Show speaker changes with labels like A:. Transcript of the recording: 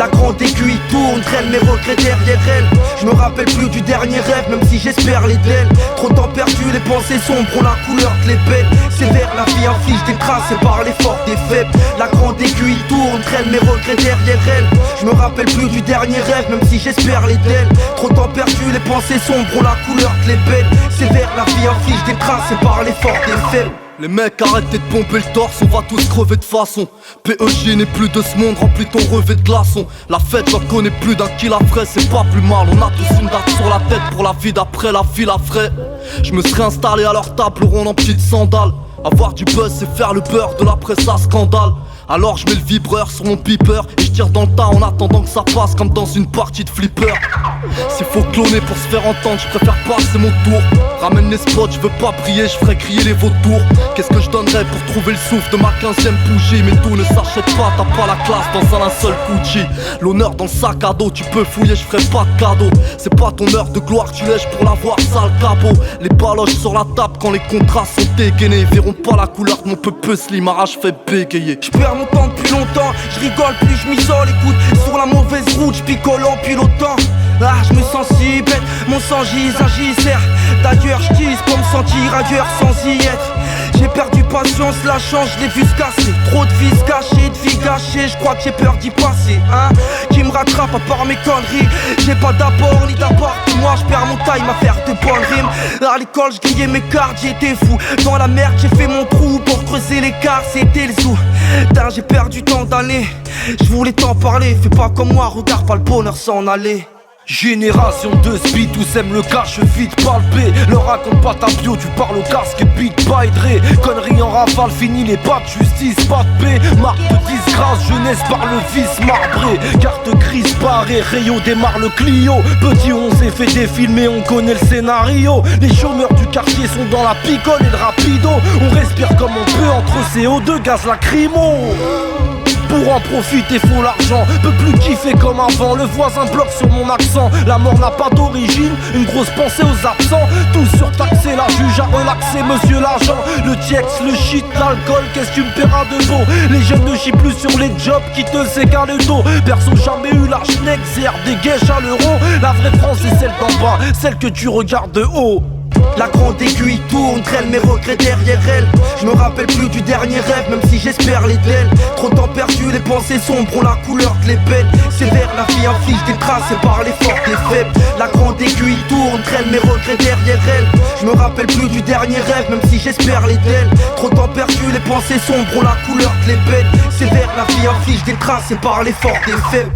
A: La grande aiguille tourne, traîne mes regrets derrière elle. Je me rappelle plus du dernier rêve, même si j'espère les d'elle. Trop de temps perdu, les pensées sombres ont la couleur de l'épée. Sévère, la vie inflige des traces et par l'effort des faibles. La grande aiguille tourne, traîne mes regrets derrière elle. Je me rappelle plus du dernier rêve, même si j'espère les d'elle. Trop de temps perdu, les pensées sombres ont la couleur de l'épée. Sévère, la vie inflige des traces et par l'effort des faibles.
B: Les mecs arrêtez de pomper le torse, on va tous crever de façon. PEJ n'est plus de ce monde, remplis ton revêt de glaçons. La fête j'en connais plus d'un qui la ferait, c'est pas plus mal. On a tous une date sur la tête pour la vie d'après, la vie la ferait. Je me serais installé à leur table ronde en petites sandales. Avoir du buzz c'est faire le beurre de la presse à scandale. Alors je mets le vibreur sur mon beeper et je tire dans le tas en attendant que ça passe comme dans une partie de flipper. S'il faut cloner pour se faire entendre, je préfère passer mon tour. Ramène les spots, je veux pas briller, je ferai crier les vautours. Qu'est-ce que je donnerais pour trouver le souffle de ma 15e bougie? Mais tout ne s'achète pas, t'as pas la classe dans un linceul Gucci. L'honneur dans le sac à dos, tu peux fouiller, je ferai pas de cadeau. C'est pas ton heure de gloire, tu lèches pour l'avoir, sale cabot. Les baloches sur la table quand les contrats sont dégainés. Verront pas la couleur de mon peu slim, ma rage fait bégayer.
A: J'perds mon temps depuis longtemps, je rigole plus, je m'isole, écoute. Sur la mauvaise route, je picole en pilotant. Ah, je me sens si bête, mon sang gise, un gisère. D'ailleurs, je dise pour me sentir ailleurs sans y être. J'ai perdu patience, la chance, je l'ai vu se casser. Trop de vies cachées, de vie gâchée, je crois que j'ai peur d'y passer, hein. Qui me rattrape à part mes conneries. J'ai pas d'apport ni d'apport, moi je perds mon time à faire de bonnes rimes. À l'école, je grillais mes cartes, j'étais fou. Dans la merde, j'ai fait mon trou pour creuser l'écart, c'était le zoo. Putain, j'ai perdu tant d'années, je voulais t'en parler. Fais pas comme moi, regarde pas le bonheur s'en aller.
C: Génération de speed, tous aiment le cash vite palpé. Leur raconte pas ta bio, tu parles au casque et beat by Dre. Conneries en rafale, fini les pas de justice, pas de paix. Marque de disgrâce, jeunesse par le vice marbré. Carte grise barrée, Rayo démarre le Clio. Petit on s'est fait défilmer, on connaît le scénario. Les chômeurs du quartier sont dans la picole et le rapido. On respire comme on peut entre CO2, gaz lacrymo. Pour en profiter faut l'argent, peut plus kiffer comme avant. Le voisin bloque sur mon accent, la mort n'a pas d'origine. Une grosse pensée aux absents, tous surtaxés, la juge a relaxé monsieur l'agent. Le TX, le shit, l'alcool, qu'est-ce que tu me paieras de beau? Les jeunes ne chient plus sur les jobs qui te sécarent le dos. Perso jamais eu la schneck, ZR des guèches à l'euro. La vraie France c'est celle d'en bas, celle que tu regardes de haut.
A: La grande aiguille tourne, traîne mes regrets derrière elle. Je me rappelle plus du dernier rêve, même si j'espère les d'elle. Trop de temps perdu, les pensées sombres ont la couleur de l'épée. Sévère, la vie inflige des traces et par l'effort des faibles. La grande aiguille tourne, traîne mes regrets derrière elle. Je me rappelle plus du dernier rêve, même si j'espère les d'elle. Trop de temps perdu, les pensées sombres ont la couleur de l'épée. Sévère, la vie inflige des traces et par l'effort des faibles.